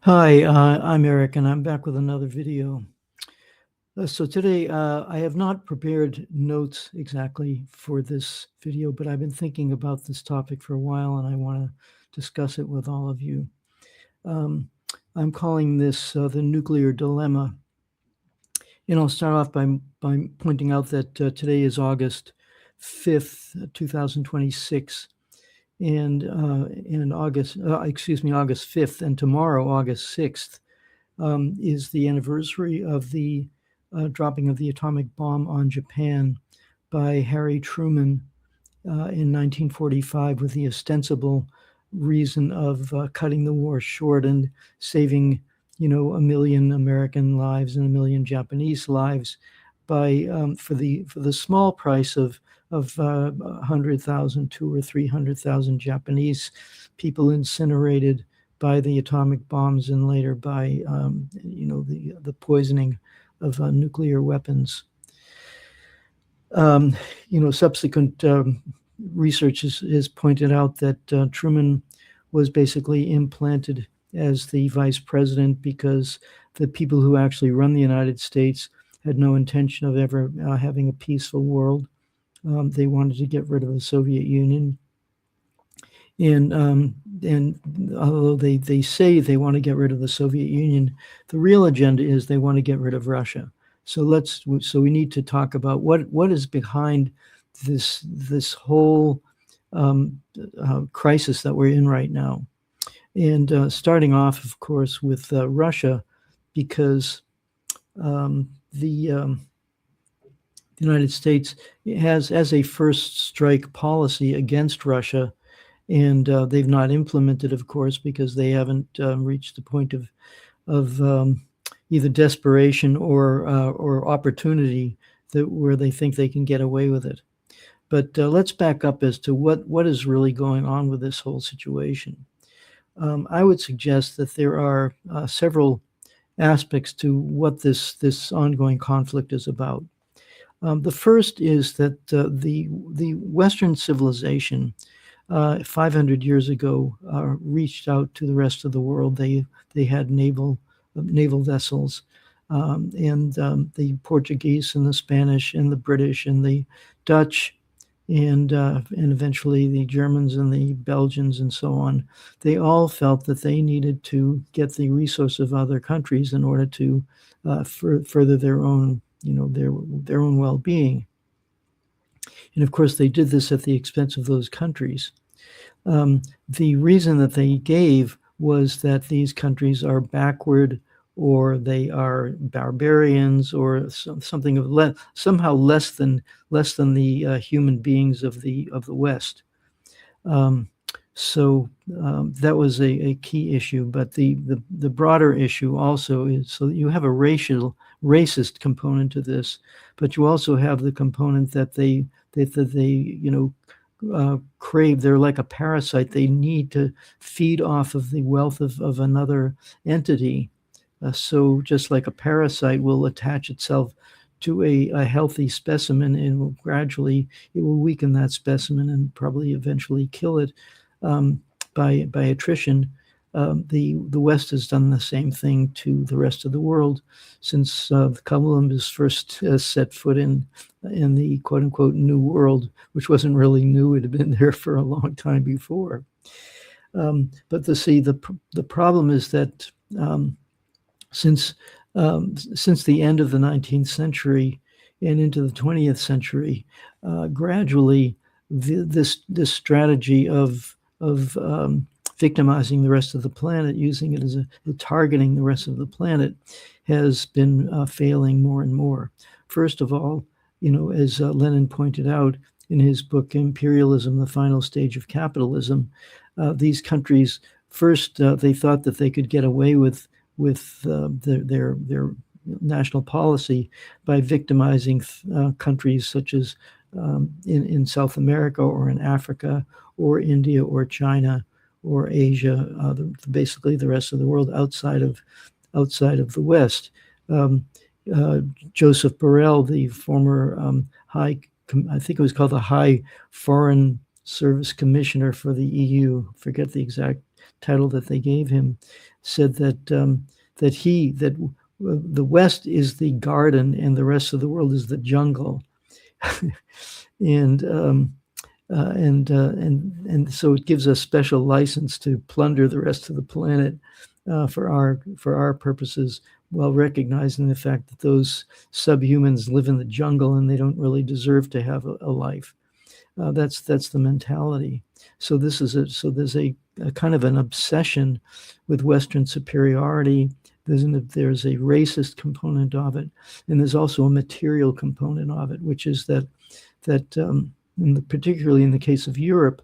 Hi, I'm Eric, and I'm back with another video. So today, I have not prepared notes exactly for this video, but I've been thinking about this topic for a while, and I want to discuss it with all of you. Um, I'm calling this the nuclear dilemma. And I'll start off by pointing out that today is August 5th, 2026. And August 5th, and tomorrow, August 6th, is the anniversary of the dropping of the atomic bomb on Japan by Harry Truman in 1945, with the ostensible reason of cutting the war short and saving, a million American lives and a million Japanese lives by for the small price of 100,000, 200,000 or 300,000 Japanese people incinerated by the atomic bombs and later by the poisoning of nuclear weapons. Subsequent research has pointed out that Truman was basically implanted as the vice president because the people who actually run the United States had no intention of ever having a peaceful world. They wanted to get rid of the Soviet Union. And although they say they want to get rid of the Soviet Union, the real agenda is they want to get rid of Russia. So we need to talk about what is behind this whole crisis that we're in right now. And starting off, of course, with Russia, because the United States has as a first strike policy against Russia. And they've not implemented, of course, because they haven't reached the point of either desperation or opportunity where they think they can get away with it. But let's back up as to what is really going on with this whole situation. I would suggest that there are several aspects to what this ongoing conflict is about. The first is that the Western civilization 500 years ago reached out to the rest of the world. They had naval vessels, and the Portuguese and the Spanish and the British and the Dutch and eventually the Germans and the Belgians and so on. They all felt that they needed to get the resource of other countries in order to further their own their own well-being. And of course, they did this at the expense of those countries. The reason that they gave was that these countries are backward, or they are barbarians, or something of somehow less than the human beings of the West. So that was a key issue. But the broader issue also is, so you have a racist component to this, but you also have the component that they crave. They're like a parasite. They need to feed off of the wealth of another entity. So just like a parasite will attach itself to a healthy specimen, and will gradually it will weaken that specimen and probably eventually kill it by attrition. The West has done the same thing to the rest of the world since Columbus first set foot in the quote-unquote New World, which wasn't really new. It had been there for a long time before. But the problem is that since the end of the 19th century and into the 20th century, gradually this strategy of victimizing the rest of the planet, using it as targeting the rest of the planet, has been failing more and more. First of all, as Lenin pointed out in his book Imperialism, the Final Stage of Capitalism, these countries first they thought that they could get away with their national policy by victimizing countries such as in South America or in Africa or India or China or Asia, basically the rest of the world outside of the West. Joseph Borrell, the former I think it was called the High Foreign Service Commissioner for the EU, forget the exact title that they gave him, said that the West is the garden and the rest of the world is the jungle, and so it gives us special license to plunder the rest of the planet for our purposes, while recognizing the fact that those subhumans live in the jungle and they don't really deserve to have a life. That's the mentality. So there's a kind of an obsession with Western superiority. There's a racist component of it, and there's also a material component of it, which is that particularly in the case of Europe,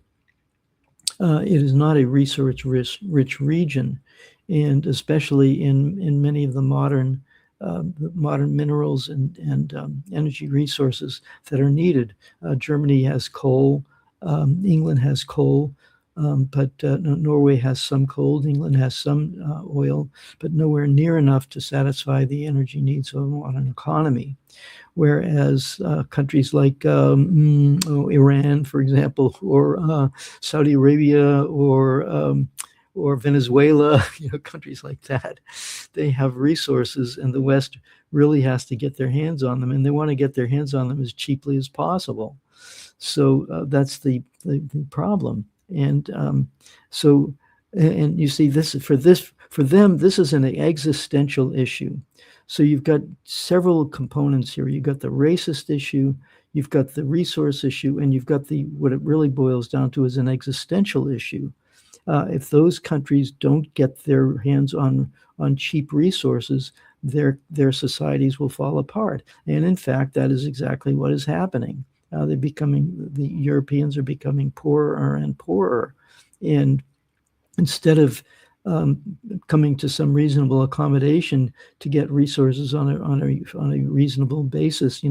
it is not a resource-rich region, and especially in many of the modern minerals and energy resources that are needed. Germany has coal, England has coal, but Norway has some coal, England has some oil, but nowhere near enough to satisfy the energy needs of a modern economy. Whereas countries like Iran, for example, or Saudi Arabia, or Venezuela, countries like that, they have resources, and the West really has to get their hands on them, and they want to get their hands on them as cheaply as possible. So that's the problem. And and you see, for them, this is an existential issue. So you've got several components here. You've got the racist issue, you've got the resource issue, and you've got what it really boils down to is an existential issue. If those countries don't get their hands on cheap resources, their societies will fall apart. And in fact, that is exactly what is happening. The Europeans are becoming poorer and poorer. And instead of coming to some reasonable accommodation to get resources on a reasonable basis,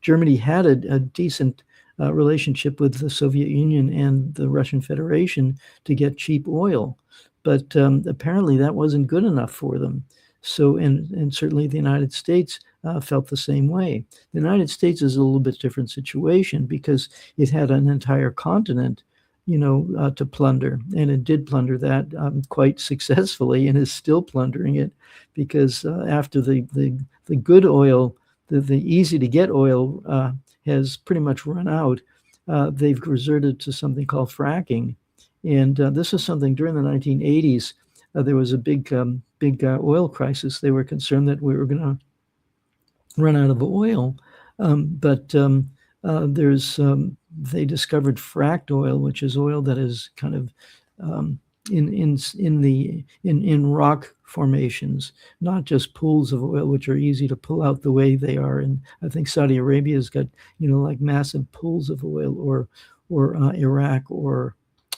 Germany had a decent relationship with the Soviet Union and the Russian Federation to get cheap oil, but apparently that wasn't good enough for them. So, and certainly the United States felt the same way. The United States is a little bit different situation because it had an entire continent, to plunder, and it did plunder that quite successfully, and is still plundering it, because after the good oil, the easy to get oil has pretty much run out, they've resorted to something called fracking, and this is something during the 1980s. There was a big oil crisis. They were concerned that we were going to run out of oil, but they discovered fracked oil, which is oil that is kind of in rock formations, not just pools of oil, which are easy to pull out the way they are. And I think Saudi Arabia's got like massive pools of oil, or Iraq or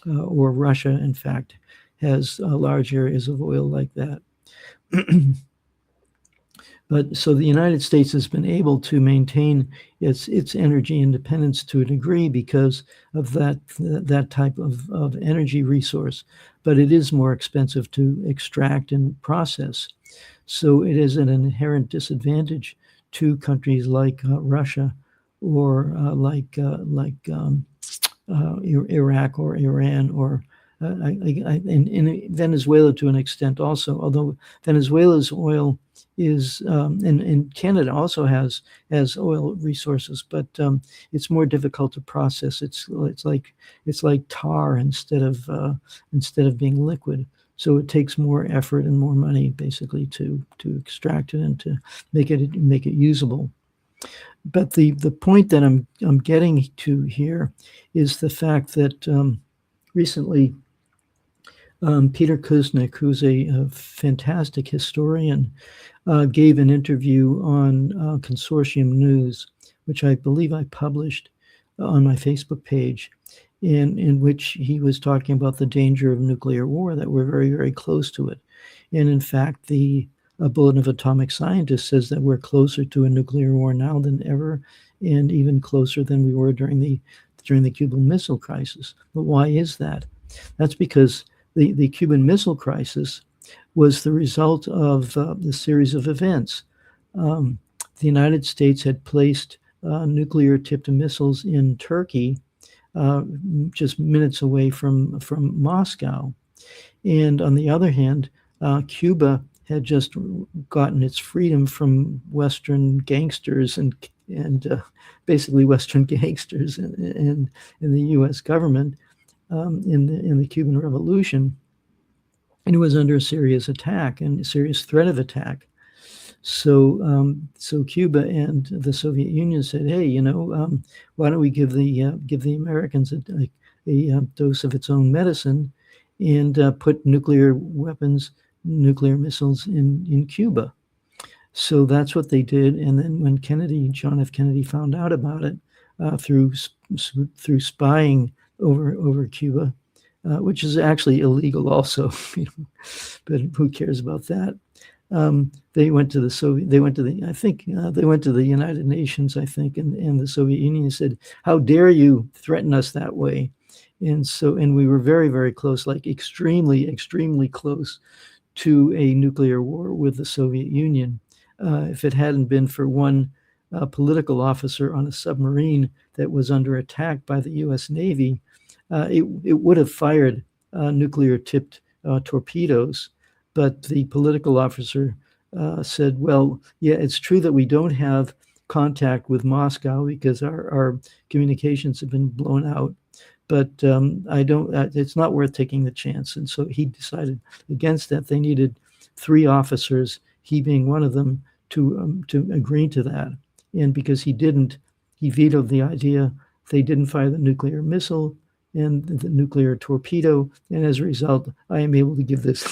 Russia, in fact, has large areas of oil like that. But so the United States has been able to maintain its energy independence to a degree because of that type of energy resource, but it is more expensive to extract and process. So it is an inherent disadvantage to countries like Russia, or Iraq or Iran, or in Venezuela to an extent also, although Venezuela's oil is, and Canada also has oil resources, but it's more difficult to process. It's like tar instead of being liquid. So it takes more effort and more money basically to extract it and to make it usable. But the point that I'm getting to here is the fact that recently Peter Kuznick, who's a fantastic historian, gave an interview on Consortium News, which I believe I published on my Facebook page, in which he was talking about the danger of nuclear war, that we're very, very close to it. And in fact, the Bulletin of Atomic Scientists says that we're closer to a nuclear war now than ever, and even closer than we were during the Cuban Missile Crisis. But why is that? That's because the Cuban Missile Crisis was the result of the series of events. The United States had placed nuclear-tipped missiles in Turkey just minutes away from Moscow. And on the other hand, Cuba had just gotten its freedom from Western gangsters and basically Western gangsters in the U.S. government in the Cuban Revolution, and it was under a serious attack and a serious threat of attack. So Cuba and the Soviet Union said, "Hey, why don't we give the Americans a dose of its own medicine, and put nuclear weapons, nuclear missiles in Cuba?" So that's what they did. And then when John F. Kennedy found out about it through spying over Cuba, which is actually illegal also, but who cares about that? They went to the United Nations, I think, and the Soviet Union said, "How dare you threaten us that way?" And we were very, very close, like extremely, extremely close to a nuclear war with the Soviet Union. If it hadn't been for one political officer on a submarine that was under attack by the U.S. Navy, it would have fired nuclear-tipped torpedoes. But the political officer said, "Well, yeah, it's true that we don't have contact with Moscow because our communications have been blown out, but it's not worth taking the chance." And so he decided against that. They needed 3 officers, he being one of them, to agree to that. And because he didn't, he vetoed the idea. They didn't fire the nuclear missile and the nuclear torpedo, and as a result, I am able to give this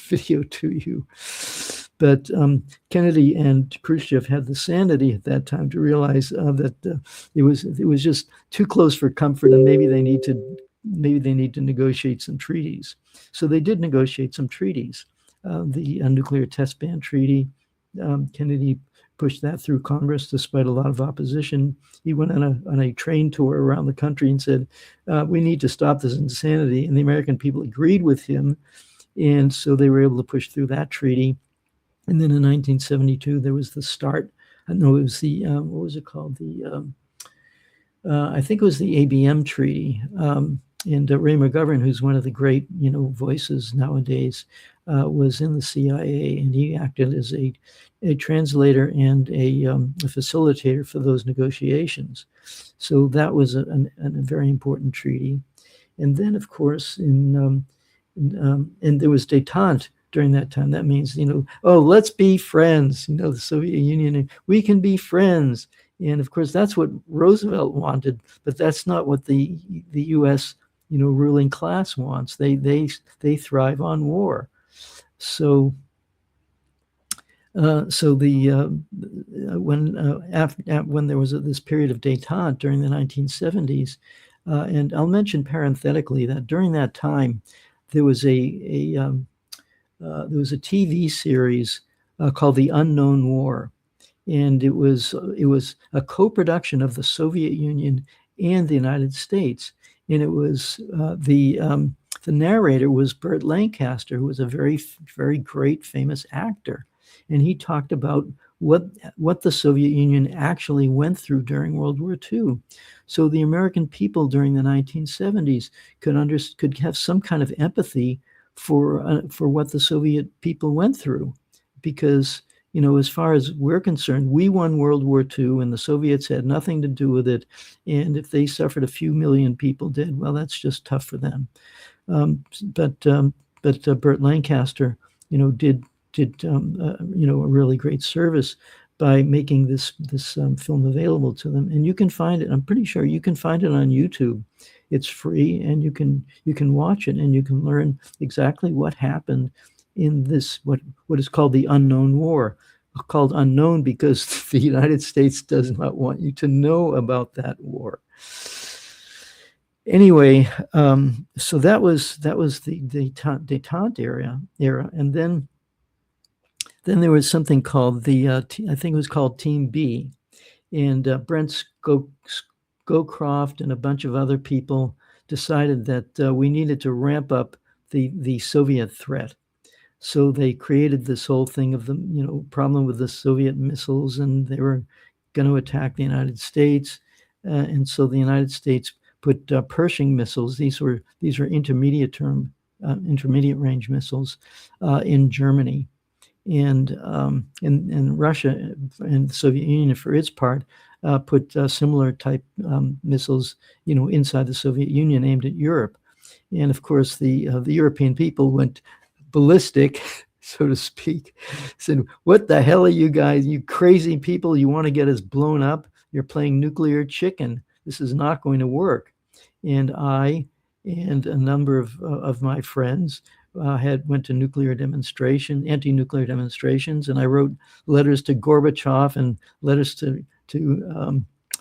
video to you. But Kennedy and Khrushchev had the sanity at that time to realize that it was just too close for comfort, and maybe they need to negotiate some treaties. So they did negotiate some treaties. The nuclear test ban treaty, Kennedy pushed that through Congress despite a lot of opposition. He went on a train tour around the country and said, "We need to stop this insanity." And the American people agreed with him. And so they were able to push through that treaty. And then in 1972, there was the start. No, it was what was it called? I think it was the ABM Treaty. And Ray McGovern, who's one of the great, voices nowadays, was in the CIA, and he acted as a translator and a facilitator for those negotiations. So that was a very important treaty. And then, of course, and there was détente during that time. That means, let's be friends. The Soviet Union, we can be friends. And of course, that's what Roosevelt wanted, but that's not what the U.S. ruling class wants. They thrive on war. So when there was this period of détente during the 1970s, and I'll mention parenthetically that during that time there was a TV series called The Unknown War, and it was a co-production of the Soviet Union and the United States, and it was the narrator was Burt Lancaster, who was a very, very great, famous actor. And he talked about what the Soviet Union actually went through during World War II. So the American people during the 1970s could have some kind of empathy for what the Soviet people went through. Because, as far as we're concerned, we won World War II and the Soviets had nothing to do with it. And if they suffered a few million people dead, well, that's just tough for them. But Burt Lancaster, did a really great service by making this film available to them, and you can find it. I'm pretty sure you can find it on YouTube. It's free, and you can watch it, and you can learn exactly what happened in this what is called the Unknown War. Called unknown because the United States does not want you to know about that war. Anyway, so that was the détente era, and then there was something called I think it was called Team B, and Brent Scowcroft and a bunch of other people decided that we needed to ramp up the Soviet threat. So they created this whole thing of the problem with the Soviet missiles, and they were going to attack the United States, and so the United States put Pershing missiles. These are intermediate range missiles in Germany, and Russia and the Soviet Union, for its part, put similar type missiles, inside the Soviet Union aimed at Europe. And of course, the European people went ballistic, so to speak, said, "What the hell are you guys, you crazy people? You want to get us blown up? You're playing nuclear chicken. This is not going to work." And I and a number of my friends went to anti-nuclear demonstrations, and I wrote letters to Gorbachev and letters to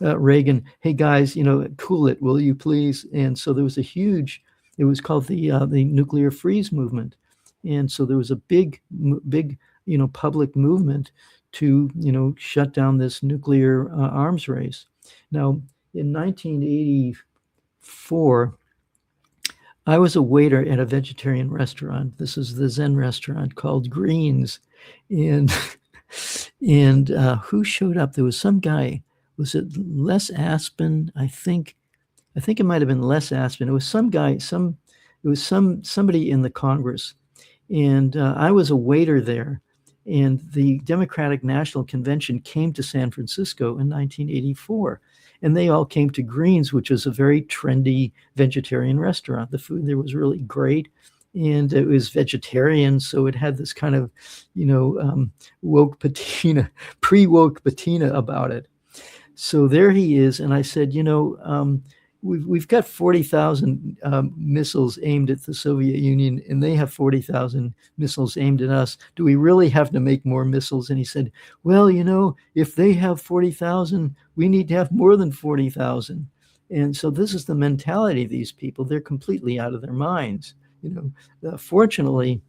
Reagan. "Hey guys, cool it, will you please?" And so there was it was called the nuclear freeze movement. And so there was a big, public movement to, shut down this nuclear arms race. Now, in 1984, I was a waiter at a vegetarian restaurant. This is the Zen restaurant called Greens. And who showed up? There was some guy. Was it Les Aspin? I think it might have been Les Aspin. It was some guy, somebody in the Congress. And I was a waiter there. And the Democratic National Convention came to San Francisco in 1984. And they all came to Greens, which is a very trendy vegetarian restaurant. The food there was really great. And it was vegetarian, so it had this kind of, woke patina, pre-woke patina about it. So there he is. And I said, we've got 40,000 missiles aimed at the Soviet Union, and they have 40,000 missiles aimed at us. Do we really have to make more missiles? And he said, well, if they have 40,000, we need to have more than 40,000. And so this is the mentality of these people. They're completely out of their minds. Fortunately,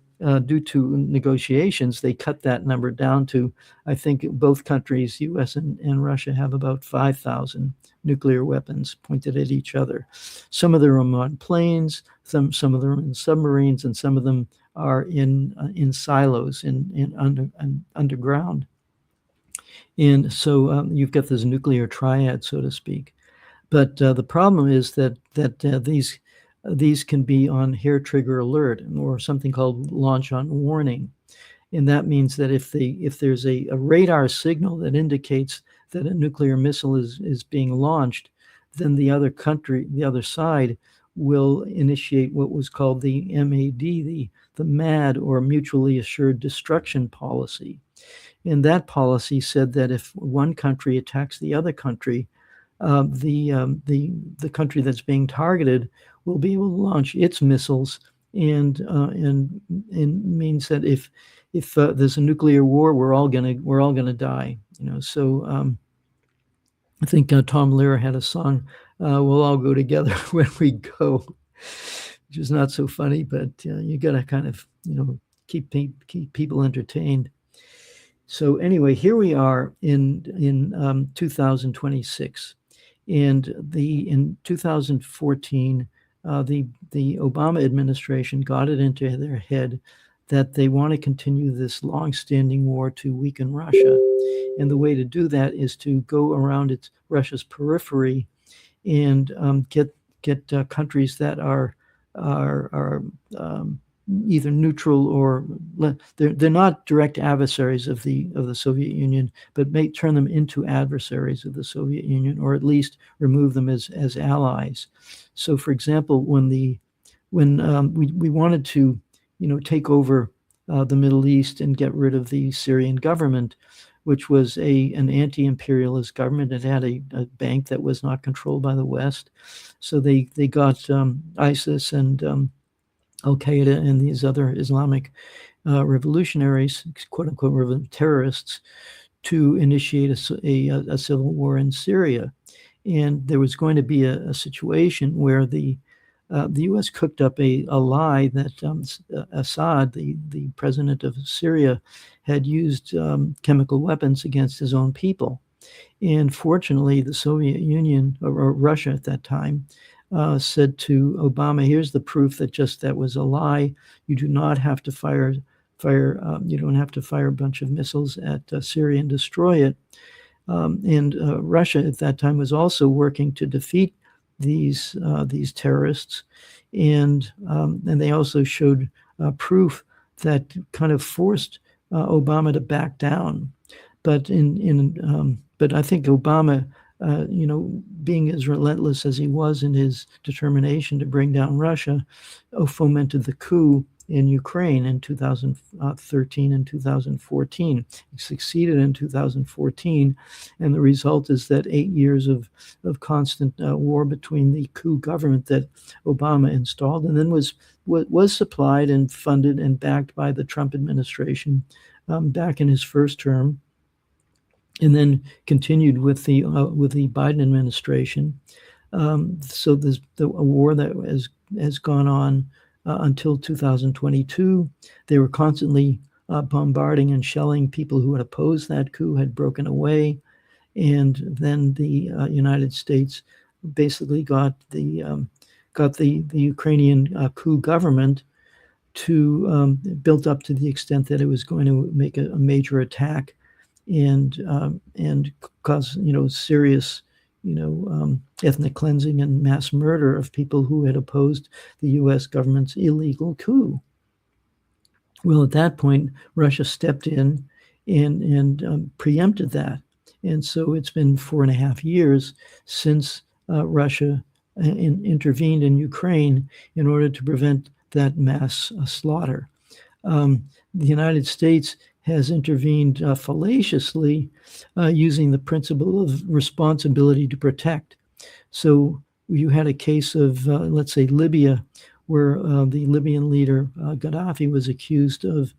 due to negotiations, they cut that number down to, I think both countries, US and Russia, have about 5,000 nuclear weapons pointed at each other. Some of them are on planes, some of them are in submarines, and some of them are in silos in underground. And so you've got this nuclear triad, so to speak. But the problem is that these can be on hair trigger alert, or something called launch on warning. And that means that if there's a radar signal that indicates that a nuclear missile is being launched, then the other side will initiate what was called the MAD, the MAD, or Mutually Assured Destruction Policy. And that policy said that if one country attacks the other country, the country that's being targeted will be able to launch its missiles, and means that if there's a nuclear war, we're all gonna die. So I think Tom Lehrer had a song, "We'll all go together when we go," which is not so funny, but you gotta kind of keep people entertained. So anyway, here we are in 2026, and in 2014. The Obama administration got it into their head that they want to continue this long-standing war to weaken Russia, and the way to do that is to go around Russia's periphery and get countries that are either neutral or they're not direct adversaries of the Soviet Union, but may turn them into adversaries of the Soviet Union, or at least remove them as allies. So, for example, when we wanted to take over the Middle East and get rid of the Syrian government, which was an anti-imperialist government. It had a bank that was not controlled by the West. So they got ISIS and Al-Qaeda and these other Islamic revolutionaries, quote unquote terrorists, to initiate a civil war in Syria. And there was going to be a situation where the U.S. cooked up a lie that Assad, the president of Syria, had used chemical weapons against his own people. And fortunately, the Soviet Union, or Russia at that time, said to Obama, "Here's the proof that was a lie. You do not have to fire. You don't have to fire a bunch of missiles at Syria and destroy it." And Russia at that time was also working to defeat these terrorists, and they also showed proof that kind of forced Obama to back down. But but I think Obama, being as relentless as he was in his determination to bring down Russia, fomented the coup in Ukraine in 2013 and 2014. He succeeded in 2014, and the result is that 8 years of constant war between the coup government that Obama installed, and then was supplied and funded and backed by the Trump administration back in his first term, and then continued with the Biden administration. So there's a war that has gone on until 2022. They were constantly bombarding and shelling people who had opposed that coup, had broken away, and then the United States basically got the Ukrainian coup government to built up to the extent that it was going to make a major attack and cause serious ethnic cleansing and mass murder of people who had opposed the U.S. government's illegal coup. Well, at that point, Russia stepped in and preempted that, and so it's been 4.5 years since Russia intervened in Ukraine in order to prevent that mass slaughter. The United States has intervened fallaciously using the principle of responsibility to protect. So you had a case of, let's say, Libya, where the Libyan leader Gaddafi was accused of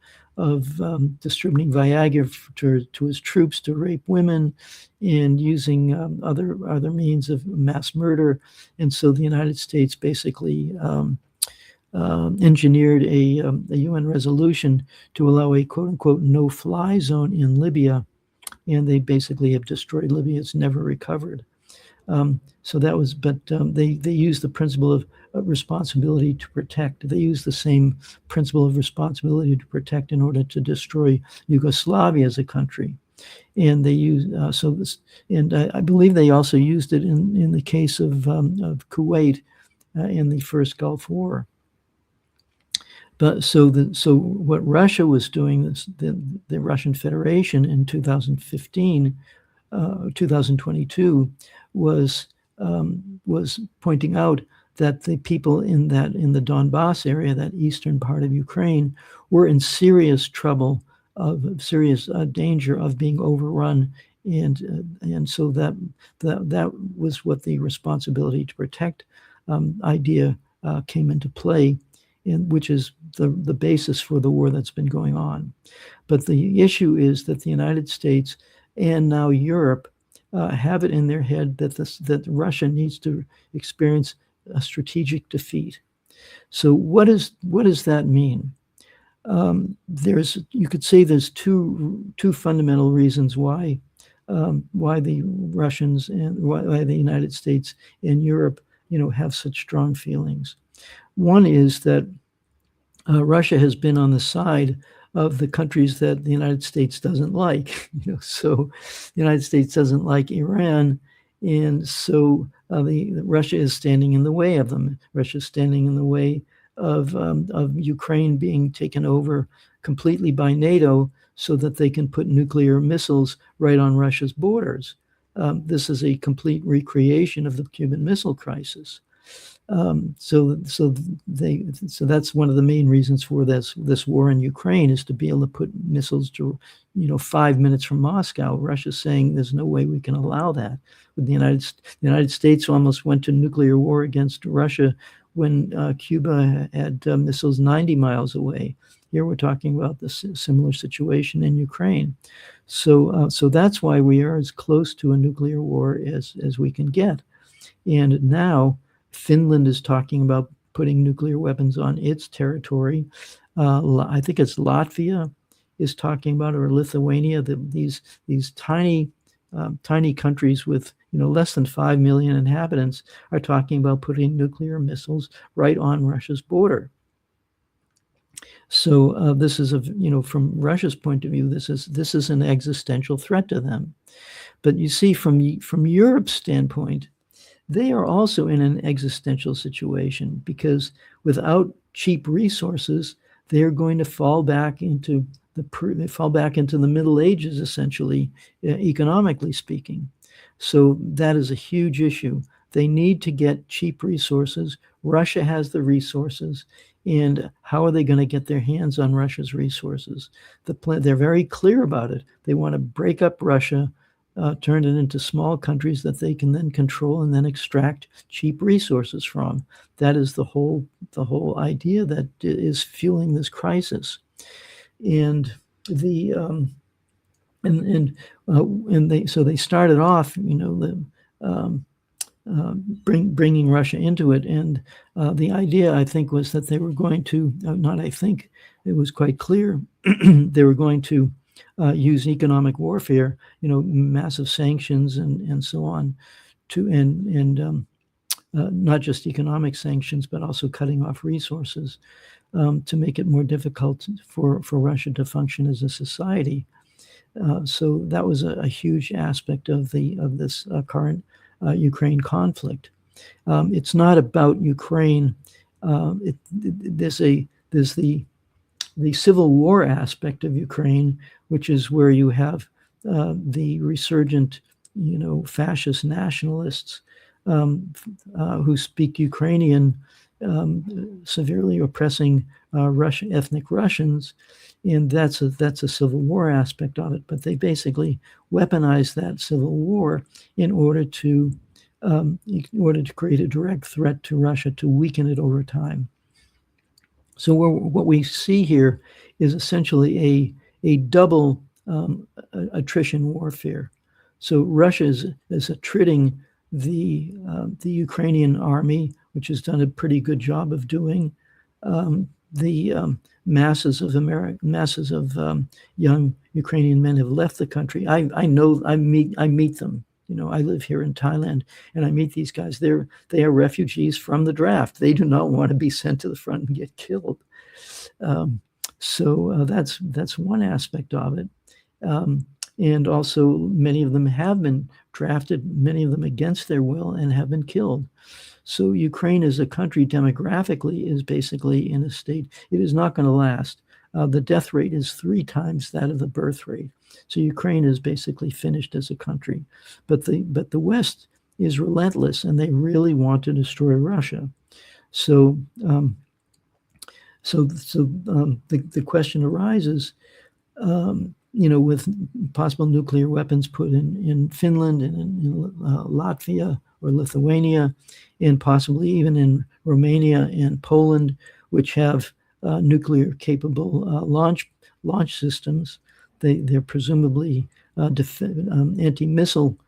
distributing Viagra to his troops to rape women and using other means of mass murder. And so the United States basically engineered a UN resolution to allow a quote-unquote no-fly zone in Libya, and they basically have destroyed Libya. It's never recovered. So that was, but they used the principle of responsibility to protect. They used the same principle of responsibility to protect in order to destroy Yugoslavia as a country. And they used I believe they also used it in the case of Kuwait in the first Gulf War. But so what Russia was doing, the Russian Federation in 2015, 2022, was pointing out that the people in the Donbass area, that eastern part of Ukraine, were in serious trouble, of serious danger of being overrun, and so that was what the responsibility to protect idea came into play, which is the basis for the war that's been going on. But the issue is that the United States and now Europe have it in their head that Russia needs to experience a strategic defeat. So what does that mean? You could say there's two fundamental reasons why the Russians and why the United States and Europe have such strong feelings. One is that Russia has been on the side of the countries that the United States doesn't like. So the United States doesn't like Iran, and so Russia is standing in the way of them. Russia is standing in the way of Ukraine being taken over completely by NATO, so that they can put nuclear missiles right on Russia's borders. This is a complete recreation of the Cuban Missile Crisis. So that's one of the main reasons for this war in Ukraine, is to be able to put missiles to 5 minutes from Moscow. Russia's saying there's no way we can allow that. But the United States almost went to nuclear war against Russia when Cuba had missiles 90 miles away. Here we're talking about the similar situation in Ukraine. So that's why we are as close to a nuclear war as we can get. And now Finland is talking about putting nuclear weapons on its territory. I think it's Latvia is talking about, or Lithuania. These tiny countries with less than 5 million inhabitants are talking about putting nuclear missiles right on Russia's border. So this is from Russia's point of view, this is an existential threat to them. But you see, from Europe's standpoint, they are also in an existential situation, because without cheap resources, they're going to fall back into the Middle Ages, essentially, economically speaking. So that is a huge issue. They need to get cheap resources. Russia has the resources. And how are they going to get their hands on Russia's resources? They're very clear about it. They want to break up Russia, turn it into small countries that they can then control and then extract cheap resources from. That is the whole idea that is fueling this crisis. And the so they started off, bringing Russia into it, and the idea, I think, was that they were going to not I think it was quite clear they were going to use economic warfare, massive sanctions and so on, not just economic sanctions, but also cutting off resources to make it more difficult for Russia to function as a society. So that was a huge aspect of this current Ukraine conflict. It's not about Ukraine. There's the civil war aspect of Ukraine, which is where you have the resurgent, fascist nationalists who speak Ukrainian, severely oppressing ethnic Russians, and that's a civil war aspect of it. But they basically weaponize that civil war in order to create a direct threat to Russia, to weaken it over time. So what we see here is essentially a double attrition warfare. So Russia is attriting the Ukrainian army, which has done a pretty good job of doing. The masses of young Ukrainian men have left the country. I meet them. I live here in Thailand, and I meet these guys. They are refugees from the draft. They do not want to be sent to the front and get killed. So that's one aspect of it. And also, many of them have been drafted, many of them against their will, and have been killed. So Ukraine as a country demographically is basically in a state, it is not going to last. The death rate is 3 times that of the birth rate. So Ukraine is basically finished as a country. But the West is relentless, and they really want to destroy Russia. So the question arises, with possible nuclear weapons put in Finland and in Latvia or Lithuania, and possibly even in Romania and Poland, which have nuclear-capable launch systems. They're presumably anti-missile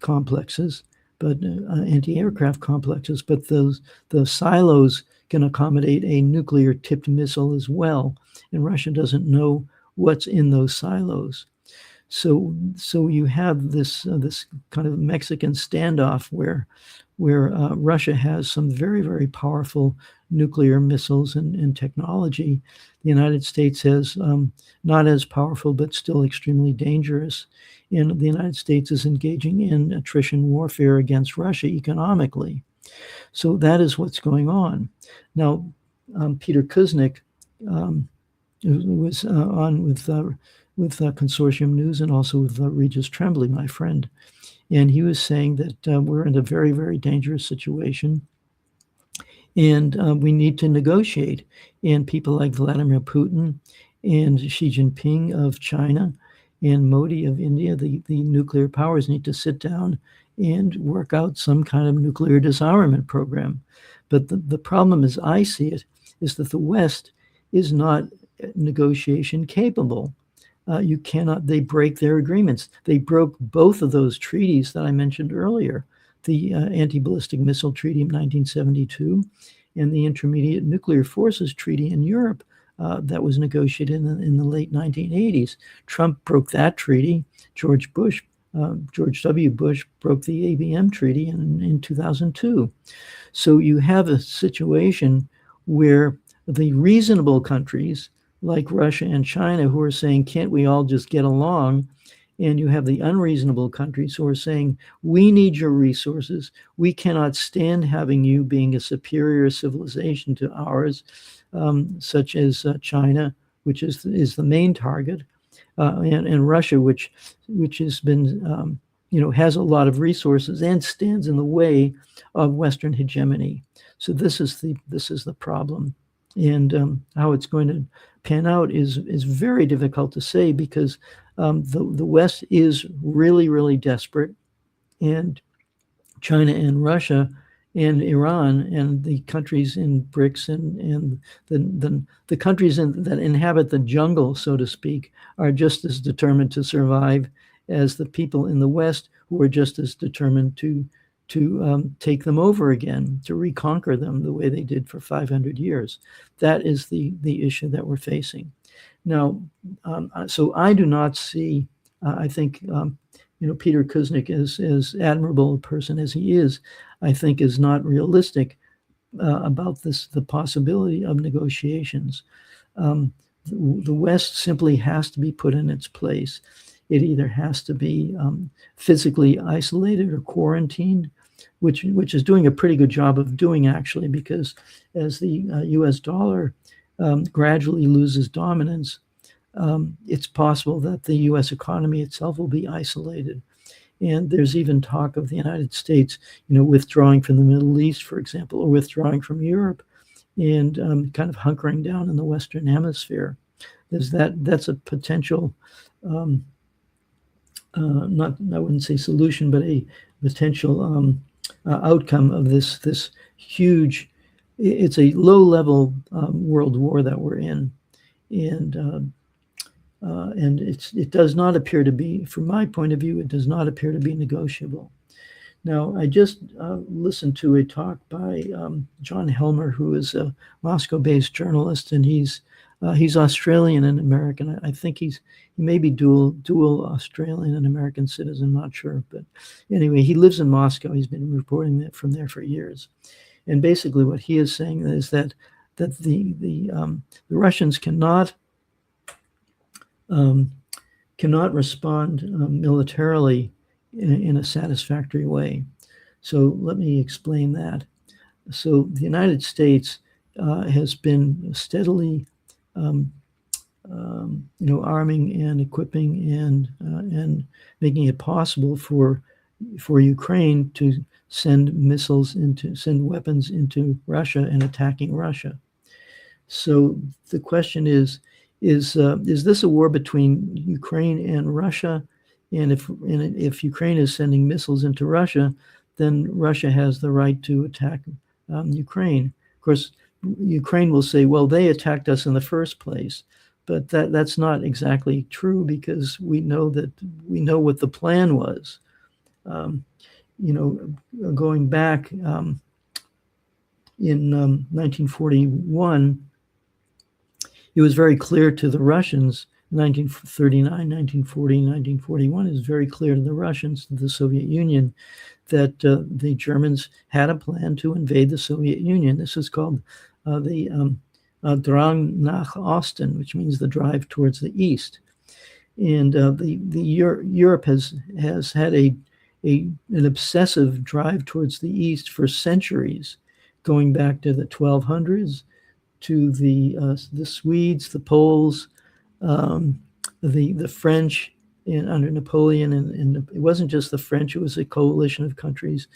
complexes, but anti-aircraft complexes. But those silos can accommodate a nuclear-tipped missile as well, and Russia doesn't know what's in those silos. So you have this kind of Mexican standoff where Russia has some very, very powerful nuclear missiles and technology. The United States has not as powerful, but still extremely dangerous. And the United States is engaging in attrition warfare against Russia economically. So that is what's going on. Now, Peter Kuznick was on with Consortium News and also with Regis Tremblay, my friend. And he was saying that we're in a very, very dangerous situation, and we need to negotiate. And people like Vladimir Putin and Xi Jinping of China and Modi of India, the nuclear powers, need to sit down and work out some kind of nuclear disarmament program. But the problem, as I see it, is that the West is not negotiation capable. They break their agreements. They broke both of those treaties that I mentioned earlier, the Anti-Ballistic Missile Treaty of 1972 and the Intermediate Nuclear Forces Treaty in Europe that was negotiated in the late 1980s. Trump broke that treaty. George W. Bush broke the ABM Treaty in 2002. So you have a situation where the reasonable countries like Russia and China, who are saying, can't we all just get along, and you have the unreasonable countries who are saying, we need your resources. We cannot stand having you being a superior civilization to ours, such as China, which is the main target, and Russia, which has been has a lot of resources and stands in the way of Western hegemony. So this is the problem, and how it's going to pan out is very difficult to say, because the West is really desperate, and China and Russia and Iran and the countries in BRICS and the countries that inhabit the jungle, so to speak, are just as determined to survive as the people in the West, who are just as determined to take them over again, to reconquer them the way they did for 500 years. That is the issue that we're facing. Now, so I do not see, I think, Peter Kuznick, as admirable a person as he is, I think is not realistic about the possibility of negotiations. The West simply has to be put in its place. It either has to be physically isolated or quarantined, which is doing a pretty good job of doing, actually, because as the US dollar gradually loses dominance, it's possible that the US economy itself will be isolated. And there's even talk of the United States, withdrawing from the Middle East, for example, or withdrawing from Europe, and kind of hunkering down in the Western Hemisphere. That's a potential, not, I wouldn't say solution, but a potential outcome of this huge, it's a low-level world war that we're in. And it does not appear to be, from my point of view, it does not appear to be negotiable. Now, I just listened to a talk by John Helmer, who is a Moscow-based journalist, and he's Australian and American. I think he may be dual Australian and American citizen, not sure. But anyway, he lives in Moscow. He's been reporting that from there for years. And basically what he is saying is that the Russians cannot respond militarily in a satisfactory way. So let me explain that. So the United States has been steadily, arming and equipping and making it possible for Ukraine to send weapons into Russia and attacking Russia. So the question is this a war between Ukraine and Russia? And if Ukraine is sending missiles into Russia, then Russia has the right to attack Ukraine. Of course, Ukraine will say, well, they attacked us in the first place. But that's not exactly true, because we know what the plan was. Going back in 1941, it was very clear to the Russians, 1939, 1940, 1941, is very clear to the Russians, to the Soviet Union, that the Germans had a plan to invade the Soviet Union. This is called the Drang nach Osten, which means the drive towards the east. And Europe has had an obsessive drive towards the east for centuries, going back to the 1200s, to the Swedes, the Poles, the French under Napoleon, and it wasn't just the French; it was a coalition of countries.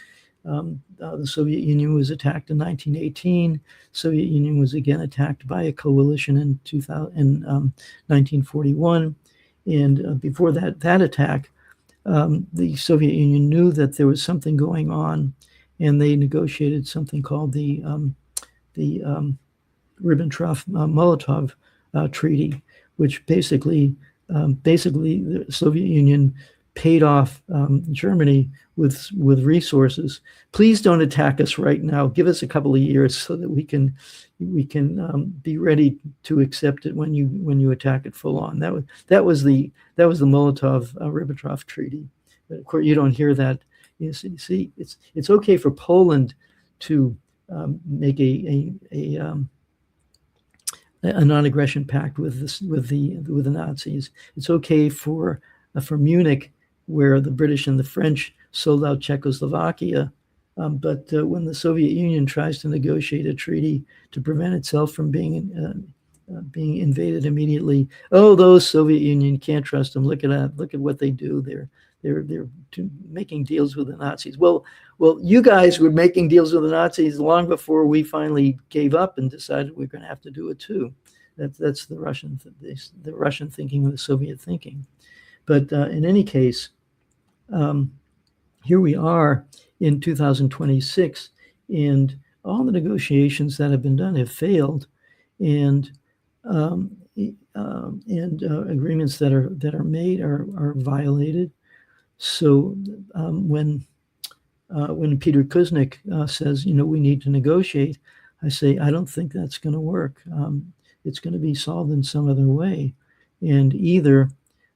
The Soviet Union was attacked in 1918. Soviet Union was again attacked by a coalition in 1941, and before that attack, the Soviet Union knew that there was something going on, and they negotiated something called the Ribbentrop-Molotov Treaty, which basically the Soviet Union paid off Germany with resources. Please don't attack us right now. Give us a couple of years so that we can be ready to accept it when you attack it full on. That was the Molotov-Ribbentrop Treaty. Of course, you don't hear that. You see, it's okay for Poland to make a non-aggression pact with the Nazis. It's okay for for Munich, where the British and the French sold out Czechoslovakia. But when the Soviet Union tries to negotiate a treaty to prevent itself from being invaded immediately, oh, those Soviet Union, can't trust them. Look at that. Look at what they do. They're making deals with the Nazis. Well, you guys were making deals with the Nazis long before we finally gave up and decided we're going to have to do it too. That's the Russian thinking and the Soviet thinking. But in any case, here we are in 2026, and all the negotiations that have been done have failed, and agreements that are made are violated. So when Peter Kuznick says, we need to negotiate, I say, I don't think that's going to work. It's going to be solved in some other way. And either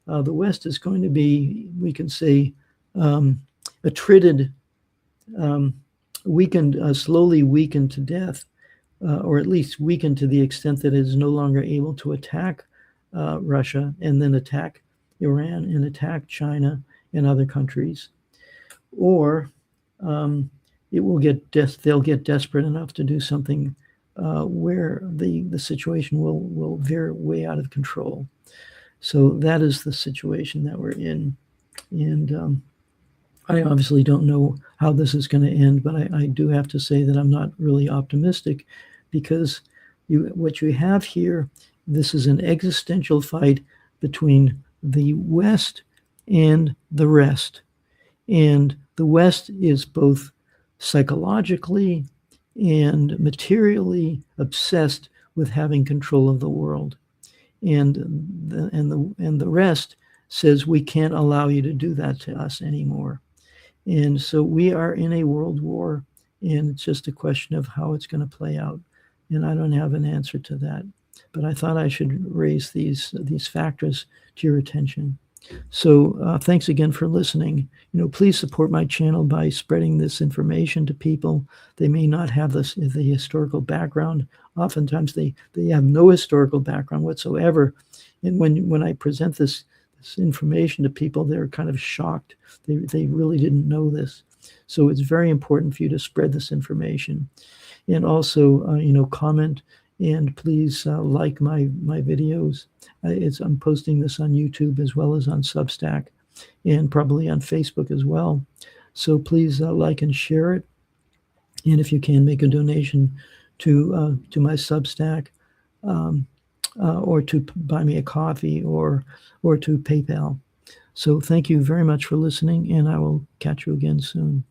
the West is going to be, we can say, attrited, weakened, slowly weakened to death, or at least weakened to the extent that it is no longer able to attack Russia and then attack Iran and attack China and other countries. Or it will they'll get desperate enough to do something where the situation will veer way out of control. So that is the situation that we're in. And I obviously don't know how this is going to end, but I do have to say that I'm not really optimistic, because what you have here, this is an existential fight between the West and the rest. And the West is both psychologically and materially obsessed with having control of the world. And the rest says, we can't allow you to do that to us anymore. And so we are in a world war, and it's just a question of how it's going to play out. And I don't have an answer to that, but I thought I should raise these factors to your attention. So thanks again for listening. Please support my channel by spreading this information to people. They may not have the historical background. Oftentimes they have no historical background whatsoever. And when I present this information to people, they're kind of shocked. They really didn't know this. So it's very important for you to spread this information. And also, comment, and please like my videos. I'm posting this on YouTube as well as on Substack, and probably on Facebook as well. So please like and share it. And if you can, make a donation to my Substack, or to buy me a coffee, or to PayPal. So thank you very much for listening, and I will catch you again soon.